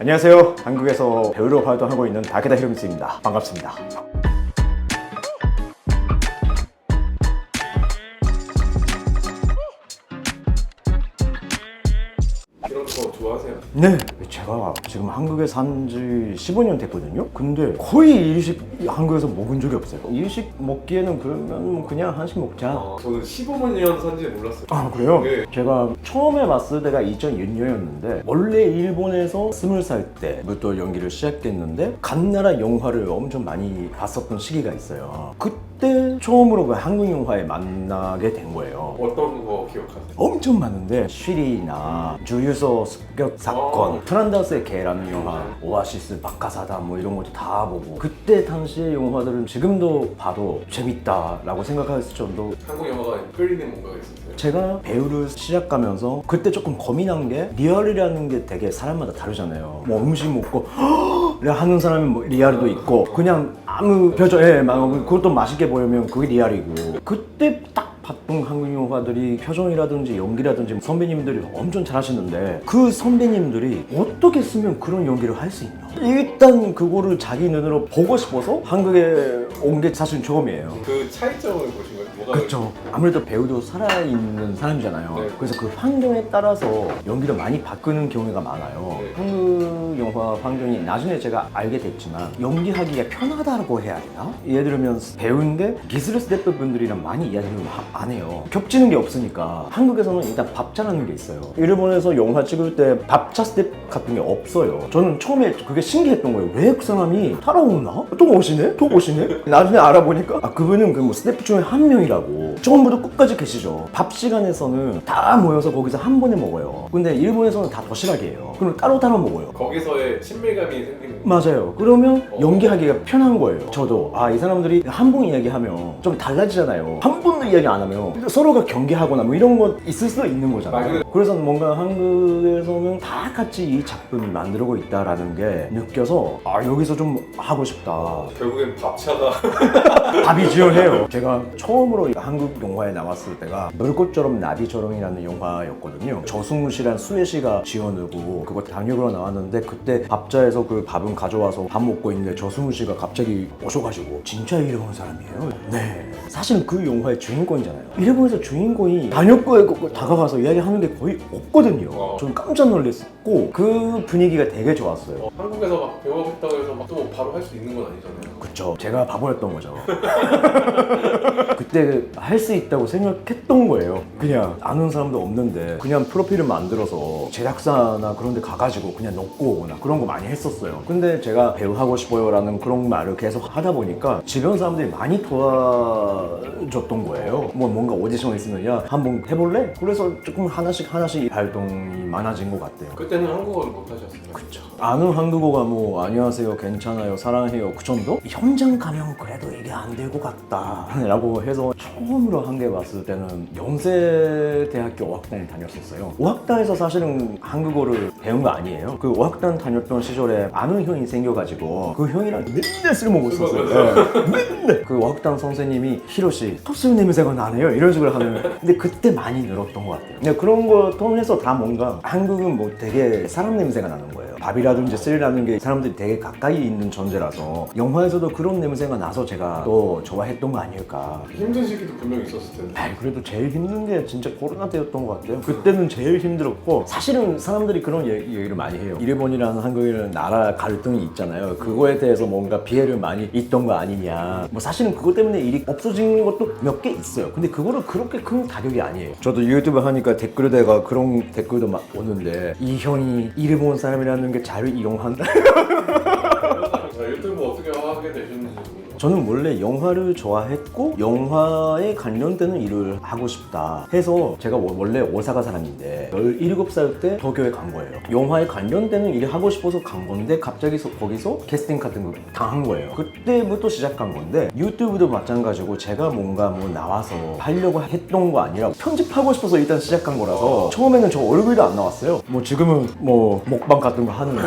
안녕하세요. 한국에서 배우로 활동하고 있는 다케다 히로미츠입니다. 반갑습니다. 이런 거 좋아하세요? 네, 제가 지금 한국에 산 지 15년 됐거든요. 근데 거의 일식 한국에서 먹은 적이 없어요. 일식 먹기에는 그러면 뭐 그냥 한식 먹자. 저는 15년 산지 몰랐어요. 아, 그래요? 네. 제가 처음에 봤을 때가 2006년이었는데 원래 일본에서 20살 때부터 연기를 시작했는데 갓나라 영화를 엄청 많이 봤었던 시기가 있어요. 그때 처음으로 그 한국 영화에 만나게 된 거예요. 어떤 거 기억하세요? 엄청 많은데 쉬리나 주유소 습격 사건, 트란다스의 개라는 영화, 오아시스, 바카사다 뭐 이런 것도 다 보고 그때 당시의 영화들은 지금도 봐도 재밌다라고 생각했을 정도. 한국 영화가 끌리는 뭔가가 있었어요? 제가 배우를 시작하면서 그때 조금 고민한 게 리얼이라는 게 되게 사람마다 다르잖아요. 뭐 음식 먹고 하는 사람이 뭐 리얼도 있고 그냥 아무 표정에 막 그것도 맛있게 보이면 그게 리얼이고 그때 딱 봤던 한국 영화들이 표정이라든지 연기라든지 선배님들이 엄청 잘하시는데 그 선배님들이 어떻게 쓰면 그런 연기를 할 수 있나? 일단 그거를 자기 눈으로 보고 싶어서 한국에 온 게 사실 처음이에요. 그 차이점을 보신 거예요? 뭐가 그렇죠. 아무래도 배우도 살아있는 사람이잖아요. 네. 그래서 그 환경에 따라서 연기를 많이 바꾸는 경우가 많아요. 네. 한국 영화 환경이 나중에 제가 알게 됐지만 연기하기가 편하다고 해야 되나? 예를 들면 배우인데 기술 스태프분들이랑 많이 이야기를 안 해요. 겹치는 게 없으니까. 한국에서는 일단 밥차라는 게 있어요. 일본에서 영화 찍을 때 밥차 스텝 같은 게 없어요. 저는 처음에 그게 신기했던 거예요. 왜 그 사람이 따라오나? 또 오시네? 또 오시네? 나중에 알아보니까 그분은 그 뭐 스태프 중에 한 명이라고. 처음부터 끝까지 계시죠. 밥 시간에서는 다 모여서 거기서 한 번에 먹어요. 근데 일본에서는 다 도시락이에요. 해요. 그럼 따로따로 먹어요. 거기서의 친밀감이 생기는 거예요? 맞아요. 그러면 연기하기가 편한 거예요. 저도 이 사람들이 한 번 이야기하면 좀 달라지잖아요. 한 번도 이야기 안 하면 서로가 경계하거나 뭐 이런 거 있을 수도 있는 거잖아요. 그래서 뭔가 한국에서는 다 같이 이 작품을 만들고 있다라는 게 느껴서 여기서 좀 하고 싶다. 결국엔 밥차가 답이 지원해요. 제가 처음으로 한국 영화에 나왔을 때가 물꽃처럼 나비처럼이라는 영화였거든요. 저승우 씨랑 수혜 씨가 지원하고 그거 단역으로 나왔는데 그때 밥자에서 그 밥은 가져와서 밥 먹고 있는데 저승우 씨가 갑자기 오셔가지고 진짜 이런 사람이에요. 네. 사실은 그 영화의 주인공이잖아요. 일본에서 주인공이 단역거에 다가가서 이야기하는 게 거의 없거든요. 좀 깜짝 놀랐고 그 분위기가 되게 좋았어요. 한국에서 막 배우고 있다고 해서 막 또 바로 할 수 있는 건 아니잖아요. 그쵸. 제가 바보였던 거죠. 그때 할 수 있다고 생각했던 거예요. 그냥 아는 사람도 없는데 그냥 프로필을 만들어서 제작사나 그런 데 가가지고 그냥 넣고 오거나 그런 거 많이 했었어요. 근데 제가 배우 하고 싶어요 라는 그런 말을 계속 하다 보니까 주변 사람들이 많이 도와줬던 거예요. 뭐 뭔가 오디션 있으면 야 한번 해볼래? 그래서 조금 하나씩 활동이 많아진 것 같아요. 그때는 한국어를 못 하셨어요? 그쵸. 아는 한국어가 뭐 안녕하세요, 괜찮아요, 사랑해요 그 정도? 현장 가면 그래도 이게 안 될 것 같다 라고 해서 처음으로 한국에 왔을 때는 연세대학교 어학단에 다녔었어요. 어학단에서 사실은 한국어를 배운 거 아니에요. 그 어학단 다녔던 시절에 아는 형이 생겨가지고 그 형이랑 맨날 술 먹고 있었어요. 네. 맨날 그 어학단 선생님이 히로시 톱술 냄새가 나네요 이런 식으로 하는. 근데 그때 많이 늘었던 것 같아요. 근데 그런 거 통해서 다 뭔가 한국은 뭐 되게 사람 냄새가 나는 거예요. 밥이라든지 쌀이라는 게 사람들이 되게 가까이 있는 존재라서 영화에서도 그런 냄새가 나서 제가 또 좋아했던 거 아닐까. 힘든 시기도 분명히 있었을 텐데. 그래도 제일 힘든 게 진짜 코로나 때였던 것 같아요. 그때는 제일 힘들었고 사실은 사람들이 그런 얘기를 많이 해요. 일본이랑 한국이랑 나라 갈등이 있잖아요. 그거에 대해서 뭔가 피해를 많이 있던 거 아니냐. 뭐 사실은 그것 때문에 일이 없어진 것도 몇 개 있어요. 근데 그거를 그렇게 큰 가격이 아니에요. 저도 유튜브 하니까 댓글에다가 그런 댓글도 막 오는데 이 형이 일본 사람이라는 게 잘 이용한다. 유튜브 어떻게 하게 되셨는지 저는 원래 영화를 좋아했고 영화에 관련되는 일을 하고 싶다 해서 제가 원래 오사카 사람인데 17살 때 도쿄에 간 거예요. 영화에 관련되는 일을 하고 싶어서 간 건데 갑자기 거기서 캐스팅 같은 거 당한 거예요. 그때부터 시작한 건데 유튜브도 마찬가지고 제가 뭔가 뭐 나와서 하려고 했던 거 아니라 편집하고 싶어서 일단 시작한 거라서 처음에는 저 얼굴도 안 나왔어요. 뭐 지금은 뭐 먹방 같은 거 하는데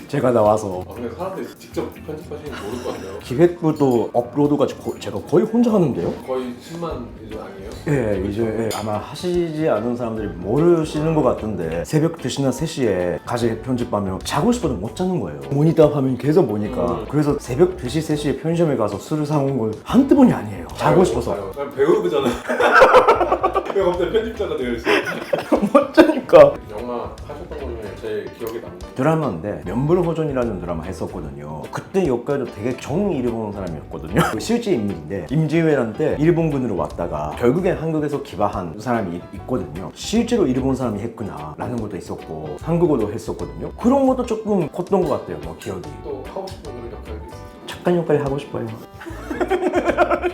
제가 나와서 근데 사람들이 직접 편집하시는 거 모를 것 같아요. 기획부도 업로드까지 제가 거의 혼자 하는데요. 거의 10만 이제 아니에요? 예, 이제 아마 하시지 않은 사람들이 모르시는 것 같은데 새벽 2시나 3시에 가지 편집하면 자고 싶어도 못 자는 거예요. 모니터 화면 계속 보니까. 그래서 새벽 2시, 3시에 편의점에 가서 술을 사온 건 한두 번이 아니에요. 자고 싶어서. 그냥 배우잖아요. 왜 갑자기 편집자가 되어 있어요? 못 자니까. 영화 하셨던 것 중에 제일 기억에 남는 드라마인데 면불호전이라는 드라마 했었거든요. 그때 역할도 되게 정일본 사람이었거든요. 실제 인물인데 임진왜란 때 일본군으로 왔다가 결국엔 한국에서 기바한 사람이 있거든요. 실제로 일본 사람이 했구나 라는 것도 있었고 한국어도 했었거든요. 그런 것도 조금 컸던 것 같아요. 뭐 기억이. 또 하고 싶은 그런 역할이 있어요? 착한 역할이 하고 싶어요.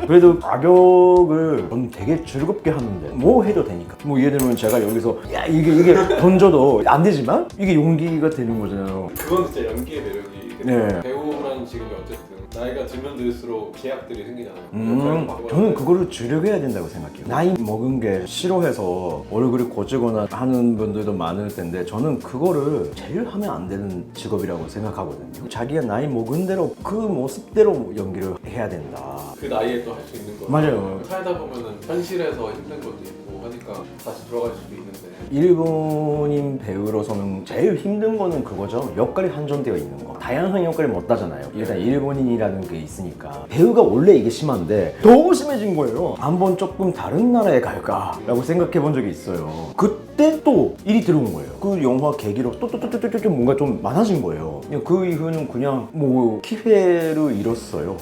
그래도 악역을 저는 되게 즐겁게 하는데 뭐 해도 되니까. 뭐 예를 들면 제가 여기서 야 이게 던져도 안 되지만 이게 용기가 되는 거잖아요. 그건 진짜 연기의 매력이 네. 배우라는 직업이 어쨌든 나이가 들면 들수록 계약들이 생기잖아요. 저는 그거를 주력해야 된다고 생각해요. 나이 먹은 게 싫어해서 얼굴이 고지거나 하는 분들도 많을 텐데 저는 그거를 제일 하면 안 되는 직업이라고 생각하거든요. 자기가 나이 먹은 대로 그 모습대로 연기를 해야 된다. 그 나이에 또 할 수 있는 거 맞아요. 살다 보면은 현실에서 힘든 것도 있고 하니까 다시 돌아갈 수도 있는데 일본인 배우로서는 제일 힘든 거는 그거죠. 역할이 한정되어 있는 거. 다양한 역할을 못 하잖아요. 일단 일본인이라는 게 있으니까. 배우가 원래 이게 심한데 더 심해진 거예요. 한번 조금 다른 나라에 갈까? 라고 생각해 본 적이 있어요. 그때 또 일이 들어온 거예요. 그 영화 계기로 또 뭔가 좀 많아진 거예요. 그 이후는 그냥 뭐 기회를 잃었어요.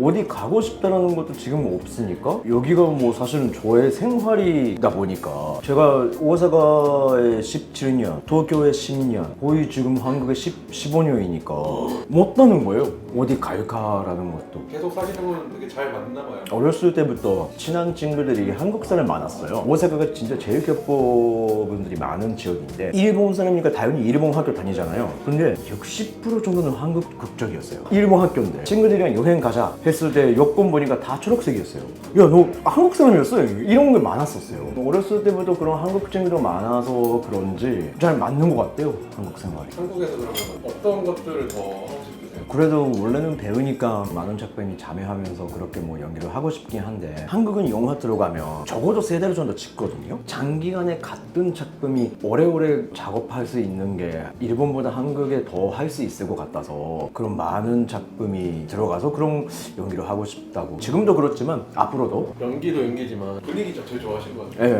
어디 가고 싶다는 것도 지금 없으니까 여기가 뭐 사실은 저의 생활이다 보니까 제가 오사카에 17년, 도쿄에 10년, 거의 지금 한국에 15년이니까 못 가는 거예요. 어디 갈까라는 것도. 계속 사시는 건 되게 잘 맞나 봐요. 어렸을 때부터 친한 친구들이 한국 사람 많았어요. 오사카가 진짜 제일 교포분들이 많은 지역인데 일본 사람이니까 당연히 일본 학교 다니잖아요. 근데 60% 정도는 한국 국적이었어요. 일본 학교인데 친구들이랑 여행 가자 했을 때 여권 보니까 다 초록색이었어요. 야, 너 한국 사람이었어? 이런 게 많았었어요. 어렸을 때부터 그런 한국 친구도 많아서 그런지 잘 맞는 것 같아요. 한국 생활이. 한국에서 그러면 어떤 것들을 더 하고 싶으세요? 그래도 원래는 배우니까 많은 작품이 참여하면서 그렇게 뭐 연기를 하고 싶긴 한데 한국은 영화 들어가면 적어도 3달 정도 찍거든요. 장기간에 같은 작품이 오래오래 작업할 수 있는 게 일본보다 한국에 더 할 수 있을 것 같아서 그런 많은 작품이 들어가서 그런 연기를 하고 싶다고. 지금도 그렇지만 앞으로도. 연기도 연기지만 분위기 자체를 좋아하시는 것 같아요. 예,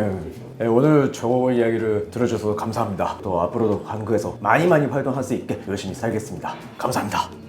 예. 예, 오늘 저 이야기를 들어주셔서 감사합니다. 또 앞으로도 한국에서 많이 활동할 수 있게 열심히 살겠습니다. 감사합니다.